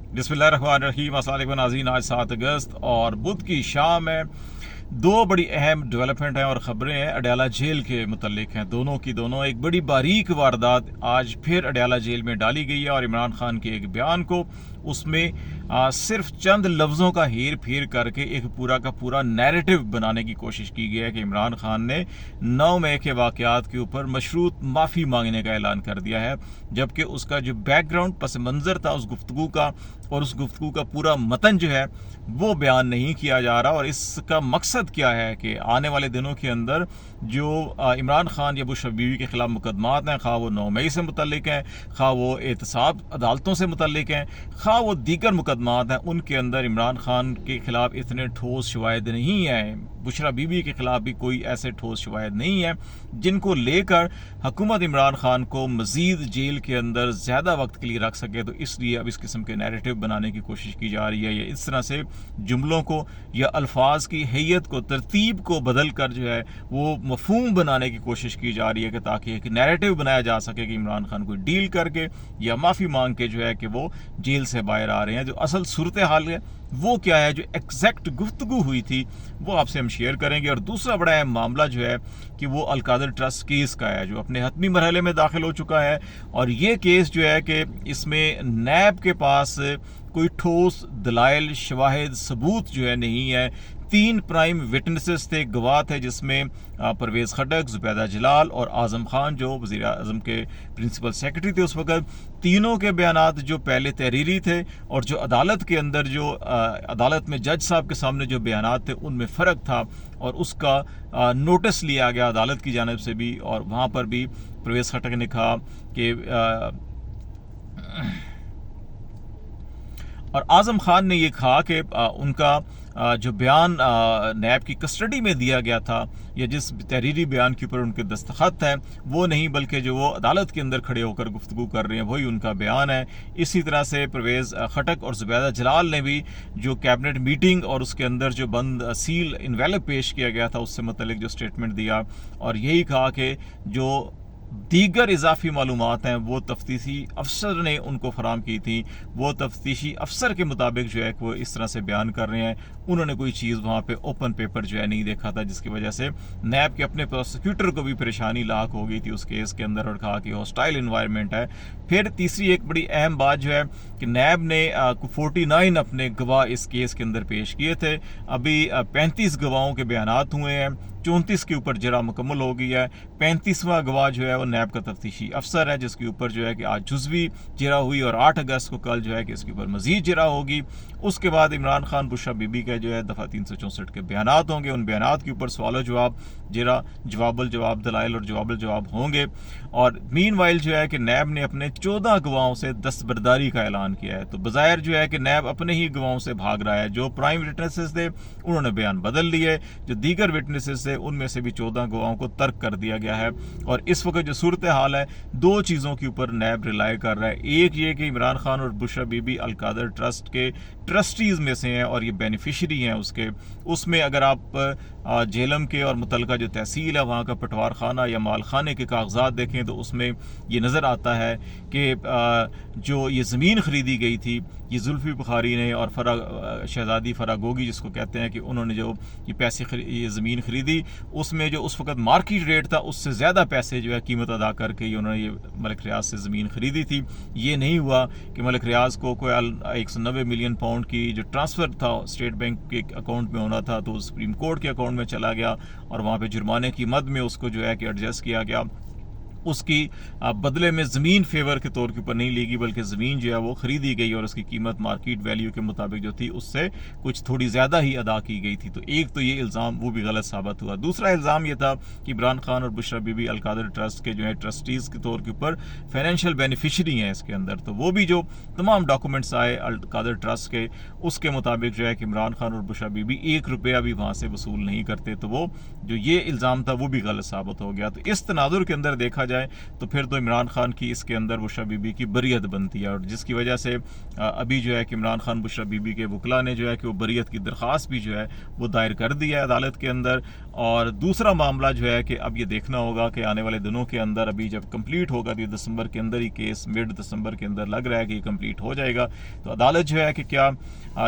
बिस्मिल्लाहिर्रहमानिर्रहीम। अस्सलाम वालेकुम नाज़रीन, आज 7 अगस्त और बुध की शाम है। दो बड़ी अहम डेवलपमेंट हैं और ख़बरें हैं अडयाला जेल के मुतल्लिक हैं। दोनों की दोनों एक बड़ी बारीक वारदात आज फिर अडयाला जेल में डाली गई है और इमरान खान के एक बयान को उसमें सिर्फ चंद लफ्ज़ों का हेर फेर करके एक पूरा का पूरा नैरेटिव बनाने की कोशिश की गई है कि इमरान खान ने 9 मई के वाक़यात के ऊपर मशरूत माफ़ी मांगने का ऐलान कर दिया है, जबकि उसका जो बैकग्राउंड पस मंज़र था उस गुफ्तगू का और उस गुफ्तगू का पूरा मतन जो है वो बयान नहीं किया जा रहा। और इसका मकसद क्या है कि आने वाले दिनों के अंदर जो इमरान खान या बुश बीवी के ख़िलाफ़ मुकदमात हैं, खा वो 9 मई से मुतल्लिक हैं, खा वो एहतसाब अदालतों से मुतल्लिक हैं, खा वो दीगर मुकदमात हैं, उनके अंदर इमरान खान के ख़िलाफ़ इतने ठोस शवाहिद नहीं हैं, बुशरा बीबी के ख़िलाफ़ भी कोई ऐसे ठोस शवाहिद नहीं है जिनको लेकर हुकूमत इमरान खान को मज़ीद जेल के अंदर ज़्यादा वक्त के लिए रख सके। तो इसलिए अब इस किस्म के नैरेटिव बनाने की कोशिश की जा रही है, या इस तरह से जुमलों को या अल्फाज की हैयत को, तरतीब को बदल कर जो है वो मफहूम बनाने की कोशिश की जा रही है कि ताकि एक नैरेटिव बनाया जा सके कि इमरान खान कोई डील करके या माफ़ी मांग के जो है कि वो जेल से बाहर आ रहे हैं। जो असल सूरत हाल है वो क्या है, जो एग्जैक्ट गुफ्तगू हुई थी वो आपसे हम शेयर करेंगे। और दूसरा बड़ा अहम मामला जो है कि वो अलकादर ट्रस्ट केस का है, जो अपने हतमी मरहले में दाखिल हो चुका है। और ये केस जो है कि इसमें नैब के पास कोई ठोस दलाइल, शवाहिद, सबूत जो है नहीं है। 3 प्राइम विटनेसेस थे, गवाह थे, जिसमें परवेज़ खटक, ज़ुबैदा जलाल और आज़म खान जो वज़ीर आज़म के प्रिंसिपल सेक्रेटरी थे उस वक़्त। तीनों के बयानात जो पहले तहरीरी थे और जो अदालत के अंदर जो अदालत में जज साहब के सामने जो बयानात थे उनमें फ़र्क था, और उसका नोटिस लिया गया अदालत की जानिब से भी। और वहाँ पर भी परवेज़ खटक ने कहा कि और आज़म खान ने यह कहा कि उनका जो बयान नैब की कस्टडी में दिया गया था या जिस तहरीरी बयान के ऊपर उनके दस्तखत हैं वो नहीं, बल्कि जो वो अदालत के अंदर खड़े होकर गुफ्तगू कर रहे हैं वही उनका बयान है। इसी तरह से परवेज़ खटक और ज़ुबैदा जलाल ने भी जो कैबिनेट मीटिंग और उसके अंदर जो बंद सील इन्वेलप पेश किया गया था उससे मुतल्लिक जो स्टेटमेंट दिया, और यही कहा कि जो दीगर इजाफी मालूमात हैं वो तफ्तीशी अफसर ने उनको फराम की थी, वो तफ्तीशी अफसर के मुताबिक जो है वो इस तरह से बयान कर रहे हैं। उन्होंने कोई चीज़ वहाँ पे ओपन पेपर जो है नहीं देखा था, जिसकी वजह से नैब के अपने प्रोसिक्यूटर को भी परेशानी लाक हो गई थी उस केस के अंदर, और कहा कि हॉस्टाइल इन्वायरमेंट है। फिर तीसरी एक बड़ी अहम बात जो है कि नैब ने 49 अपने गवाह इस केस के अंदर पेश किए थे। अभी 35 गवाहों के बयानात हुए हैं, 34 के ऊपर जरा मुकम्मल हो गई है। 35वां गवाह जो है वो नैब का तफ्तीशी अफसर है, जिसके ऊपर जो है कि आज जुज़वी जरा हुई और 8 अगस्त को कल जो है कि इसके ऊपर मजीद जरा होगी। उसके बाद इमरान खान बुशरा बीबी का जो है दफ़ा 364 के बयानात होंगे, उन बयानात के ऊपर सवाल जवाब जरा जवाबल जवाब दलाइल और जवाबल जवाब होंगे। और मीनवाइल जो है कि नैब ने अपने 14 गवाहों से दस्तबरदारी का ऐलान किया है। तो बज़ाहिर जो है कि नैब अपने ही गवाहों से भाग रहा है। जो प्राइम विटनेसेस थे उन्होंने बयान बदल लिए, जो दीगर विटनेसेस थे उनमें से भी 14 गवाहों को तर्क कर दिया गया है। और इस वक्त जो सूरत हाल है, 2 चीज़ों के ऊपर नैब रिलाई कर रहा है। एक ये कि इमरान खान और बुशरा बीबी अलकादर ट्रस्ट के ट्रस्टीज़ में से हैं और ये बेनिफिशरी हैं उसके। उसमें अगर आप झेलम के और मुतलका जो तहसील है वहाँ का पटवार खाना या माल खाने के कागजात देखें तो उसमें ये नज़र आता है कि जो ये ज़मीन ख़रीदी गई थी, ये जुल्फ़ी बुखारी ने और शहज़ादी फरागोगी जिसको कहते हैं, कि उन्होंने जो ये ज़मीन ख़रीदी उसमें जो उस वक़्त मार्केट रेट था उससे ज़्यादा पैसे जो है कीमत अदा करके उन्होंने ये मलिक रियाज से ज़मीन ख़रीदी थी। ये नहीं हुआ कि मलिक रियाज को कोई 190 मिलियन पाउंड की जो ट्रांसफ़र था स्टेट बैंक के अकाउंट में होना था तो सुप्रीम कोर्ट के अकाउंट में चला गया और वहाँ पे जुर्माने की मद में उसको जो है कि एडजस्ट किया गया। उसकी बदले में ज़मीन फेवर के तौर के ऊपर नहीं ली गई, बल्कि ज़मीन जो है वो ख़रीदी गई और उसकी कीमत मार्केट वैल्यू के मुताबिक जो थी उससे कुछ थोड़ी ज़्यादा ही अदा की गई थी। तो एक तो ये इल्ज़ाम वो भी गलत साबित हुआ। दूसरा इल्ज़ाम ये था कि इमरान खान और बुशरा बीबी अलकादर ट्रस्ट के जो है ट्रस्टीज़ के तौर के ऊपर फाइनेंशियल बेनिफिशरी हैं इसके अंदर। तो वो भी जो तमाम डॉक्यूमेंट्स आए अलकादर ट्रस्ट के, उसके मुताबिक जो है कि इमरान खान और बुशरा बीबी 1 रुपया भी वहाँ से वसूल नहीं करते। तो वो जो ये इल्ज़ाम था वो भी गलत साबित हो गया। तो इस तनाजुर के अंदर देखा जाए तो फिर तो इमरान खान की इसके अंदर बुशरा बीबी की बरियत बनती है, और जिसकी वजह से अभी जो है कि इमरान खान बुशरा बीबी के वकला ने जो है कि वो बरियत की दरख्वास्त भी जो है वो दायर कर दी है अदालत के अंदर। और दूसरा मामला जो है कि अब ये देखना होगा कि आने वाले दिनों के अंदर, अभी जब कंप्लीट होगा तो दिसंबर के अंदर ही केस, मिड दिसंबर के अंदर लग रहा है कि ये कंप्लीट हो जाएगा, तो अदालत जो है कि क्या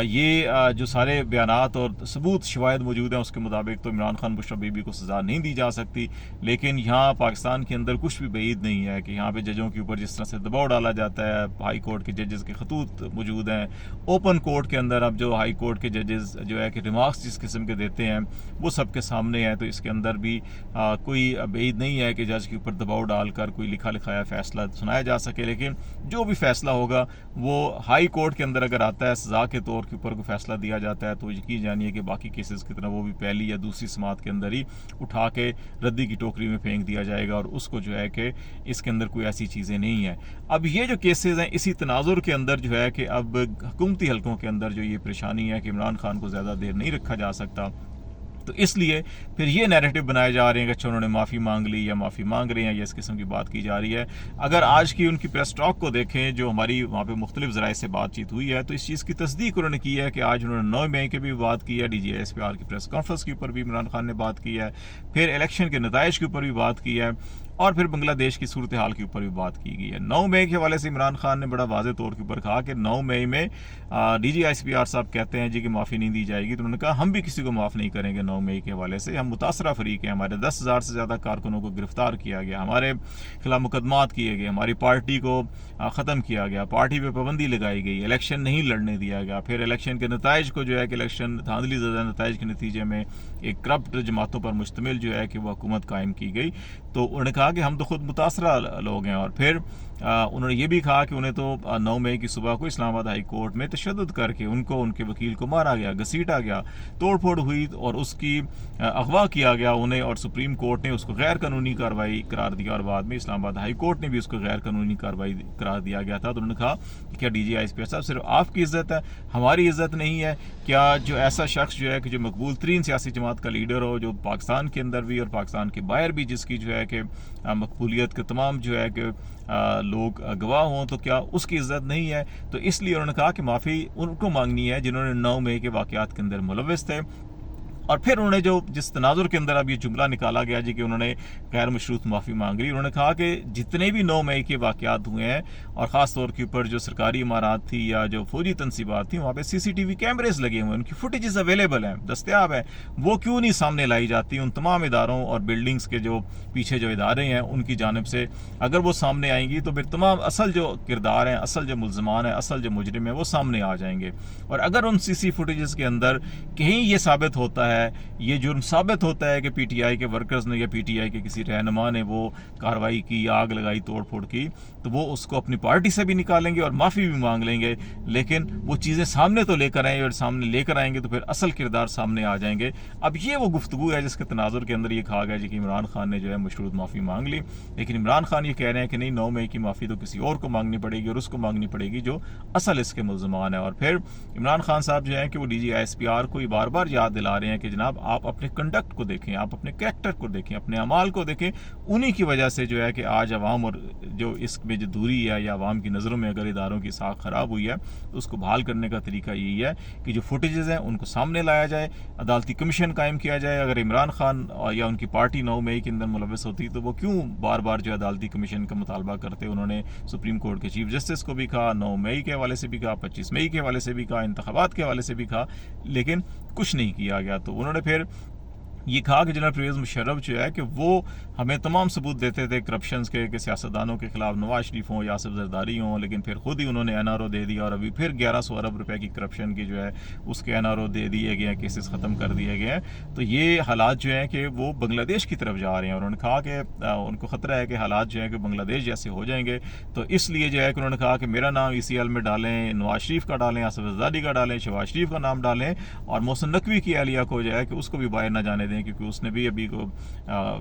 ये जो सारे बयानात और सबूत शवायद मौजूद हैं उसके मुताबिक तो इमरान खान बुशरा बीबी को सज़ा नहीं दी जा सकती। लेकिन यहाँ पाकिस्तान के अंदर कुछ भी बईद नहीं है कि यहाँ पे जजों के ऊपर जिस तरह से दबाव डाला जाता है, हाई कोर्ट के जजेस के खतूत मौजूद हैं, ओपन कोर्ट के अंदर अब जो हाई कोर्ट के जजेस जो है कि रिमार्क्स जिस किस्म के देते हैं वो सबके सामने है, तो इसके अंदर भी कोई बईद नहीं है कि जज के ऊपर दबाव डालकर कोई लिखा लिखाया फैसला सुनाया जा सके। लेकिन जो भी फैसला होगा वो हाई कोर्ट के अंदर अगर आता है, सज़ा के तौर के ऊपर कोई फैसला दिया जाता है, तो यकीन जानिए कि बाकी केसेस की तरह वो भी पहली या दूसरी समात के अंदर ही उठा के रद्दी की टोकरी में फेंक दिया जाएगा, और उसको जो है कि इसके अंदर कोई ऐसी चीज़ें नहीं है। अब ये जो केसेस हैं इसी तनाजुर के अंदर जो है कि अब हुकूमती हलकों के अंदर जो ये परेशानी है कि इमरान खान को ज़्यादा देर नहीं रखा जा सकता, तो इसलिए फिर ये नैरेटिव बनाए जा रहे हैं कि अच्छा उन्होंने माफ़ी मांग ली या माफ़ी मांग रहे हैं, या इस किस्म की बात की जा रही है। अगर आज की उनकी प्रेस टॉक को देखें जो हमारी वहाँ पे मुख्तलिफ ज़राए से बातचीत हुई है, तो इस चीज़ की तस्दीक उन्होंने की है कि आज उन्होंने 9 मई के भी बात की है, DGISPR की प्रेस कॉन्फ्रेंस के ऊपर भी इमरान खान ने बात की है, फिर इलेक्शन के नताइज के ऊपर भी बात की है, और फिर बांग्लादेश की सूरत हाल के ऊपर भी बात की गई है। 9 मई के हवाले से इमरान खान ने बड़ा वाज़ेह तौर के ऊपर कहा कि 9 मई में DGISPR साहब कहते हैं जी कि माफ़ी नहीं दी जाएगी, तो उन्होंने कहा हम भी किसी को माफ़ नहीं करेंगे 9 मई के हवाले से। हम मुतासरा फरीक हैं, हमारे 10,000 से ज़्यादा कारकुनों को गिरफ्तार किया गया, हमारे खिलाफ मुकदमात किए गए, हमारी पार्टी को ख़त्म किया गया, पार्टी पर पाबंदी लगाई गई, इलेक्शन नहीं लड़ने दिया गया, फिर इलेक्शन के नताइज को जो है कि इलेक्शन धांधली ज़्यादा नताइज के नतीजे में एक करप्ट जमातों पर मुश्तमिल जो है कि वह हुकूमत कायम की गई। तो उन्होंने कहा कि हम तो खुद मुतासरा लोग हैं। और फिर उन्होंने ये भी कहा कि उन्हें तो 9 मई की सुबह को इस्लामाबाद हाई कोर्ट में तशद्दुद करके उनको, उनके वकील को मारा गया, घसीटा गया, तोड़ फोड़ हुई और उसकी अगवा किया गया उन्हें, और सुप्रीम कोर्ट ने उसको गैर कानूनी कार्रवाई करार दिया, और बाद में इस्लामाबाद हाई कोर्ट ने भी उसको गैर कानूनी कार्रवाई करार दिया गया था। तो उन्होंने कहा कि क्या DGISPR साहब सिर्फ आपकी इज्जत है, हमारी इज्जत नहीं है क्या? जो ऐसा शख्स जो है कि जो मकबूल तरीन सियासी जमात का लीडर हो, जो पाकिस्तान के अंदर भी और पाकिस्तान के बाहर भी जिसकी जो है कि मकबूलियत के तमाम जो है कि लोग गवाह हों, तो क्या उसकी इज्जत नहीं है? तो इसलिए उन्होंने कहा कि माफ़ी उनको मांगनी है जिन्होंने 9 मई के वाक़यात के अंदर मुलव्वस थे। और फिर उन्होंने जो जिस तनाजुर के अंदर अब ये जुमला निकाला गया जी कि उन्होंने गैर मशरूत माफ़ी मांग ली, उन्होंने कहा कि जितने भी 9 मई के वाक़यात हुए हैं, और ख़ास तौर के ऊपर जो सरकारी इमारत थी या जो फौजी तनसीबात थी, वहाँ पे CCTV कैमरेज लगे हुए हैं, उनकी फुटेजेस अवेलेबल हैं, दस्तयाब है, वो क्यों नहीं सामने लाई जाती? उन तमाम इदारों और बिल्डिंग्स के जो पीछे जो इदारे हैं उनकी जानिब से अगर वो सामने आएंगी तो फिर तमाम असल जो किरदार हैं, असल जो मुल्ज़मान हैं, असल जो मुजरिम है वो सामने आ जाएंगे। और अगर उन CC फुटेजेस के अंदर कहीं ये साबित होता है, ये जुर्म साबित होता है कि PTI के वर्कर्स ने या PTI के किसी रहनुमा ने वो कार्रवाई की, आग लगाई, तोड़ फोड़ की, तो वो उसको अपनी पार्टी से भी निकालेंगे और माफ़ी भी मांग लेंगे। लेकिन वो चीज़ें सामने तो लेकर आएंगे, और सामने लेकर आएंगे तो फिर असल किरदार सामने आ जाएंगे। अब ये वो गुफ्तगू है जिसके तनाजुर के अंदर ये कहा गया कि इमरान खान ने जो है मशरूत माफ़ी मांग ली, लेकिन इमरान खान ये कह रहे हैं कि नहीं, 9 मई की माफ़ी तो किसी और को मांगनी पड़ेगी, और उसको मांगनी पड़ेगी जो असल इसके मुल्ज़मान है। और फिर इमरान खान साहब जो है कि वो DGISPR को बार बार याद दिला रहे हैं कि जनाब आप अपने कंडक्ट को देखें, आप अपने कैरेक्टर को देखें, अपने अमाल को देखें। उन्हीं की वजह से जो है कि आज अवाम और जो इसमें जो दूरी है या अवाम की नज़रों में अगर इदारों की साख ख़राब हुई है, तो उसको बहाल करने का तरीका यही है कि जो फुटेजेस हैं उनको सामने लाया जाए, अदालती कमीशन कायम किया जाए। अगर इमरान खान या उनकी पार्टी 9 मई के अंदर मुलव्वस होती तो वो क्यों बार बार जो अदालती कमीशन का मुतालबा करते? उन्होंने सुप्रीम कोर्ट के चीफ जस्टिस को भी कहा, 9 मई के हवाले से भी कहा, 25 मई के हवाले से भी कहा, इंतखाबात के हवाले से भी कहा, लेकिन कुछ नहीं किया गया। तो उन्होंने फिर ये कहा कि जनरल परवेज़ मुशर्रफ जो है कि वो हमें तमाम सबूत देते थे करप्शन के कि सियासतदानों के खिलाफ नवाज शरीफ हों या आसिफ जरदारी हों, लेकिन फिर खुद ही उन्होंने NRO दे दिया, और अभी फिर 1100 अरब रुपए की करप्शन की जो है उसके NRO दे दिए गए हैं, केसेस ख़त्म कर दिए गए हैं। तो ये हालात जो हैं कि वो बांग्लादेश की तरफ जा रहे हैं, और उन्होंने कहा कि उनको ख़तरा है कि हालात जो है कि बांग्लादेश जैसे हो जाएंगे। तो इसलिए जो है कि उन्होंने कहा कि मेरा नाम ECL में डालें, नवाज शरीफ का डालें, आसिफ जरदारी का डालें, शहबाज शरीफ का नाम डालें, और मोहसिन नकवी की अहलिया को जो है कि उसको भी बाहर ना जाने दें, क्योंकि उसने भी अभी को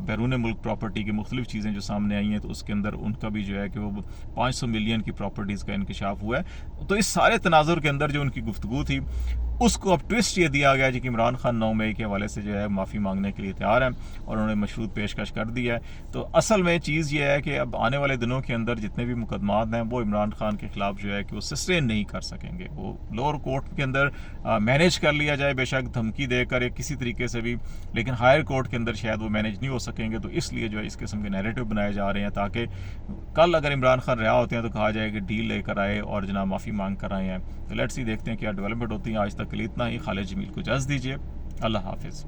बैरून मुल्क प्रॉपर्टी की मुख्तलिफ चीज़ें जो सामने आई हैं, तो उसके अंदर उनका भी जो है कि वो 500 मिलियन की प्रॉपर्टीज़ का इंकशाफ हुआ है। तो इस सारे तनाजुर के अंदर जो उनकी गुफ्तगू थी उसको अब ट्विस्ट ये दिया गया जी कि इमरान खान 9 मई के हवाले से जो है माफ़ी मांगने के लिए तैयार हैं और उन्होंने मशरूत पेशकश कर दी है। तो असल में चीज़ ये है कि अब आने वाले दिनों के अंदर जितने भी मुकदमात हैं वो इमरान खान के ख़िलाफ़ जो है कि वो सस्टेन नहीं कर सकेंगे। वो लोअर कोर्ट के अंदर मैनेज कर लिया जाए बेशक धमकी देकर या किसी तरीके से भी, लेकिन हायर कोर्ट के अंदर शायद वो मैनेज नहीं हो सकेंगे। तो इसलिए जो है इस किस्म के नैरेटिव बनाए जा रहे हैं ताकि कल अगर इमरान खान रिहा होते हैं तो कहा जाए कि डील लेकर आए और जनाब माफ़ी मांग कर आए हैं। तो लेट्स सी देखते हैं क्या डेवलपमेंट होती है। आज तक के लिए इतना ही। खालिद जमील को इजाज़त दीजिए। अल्लाह हाफिज़।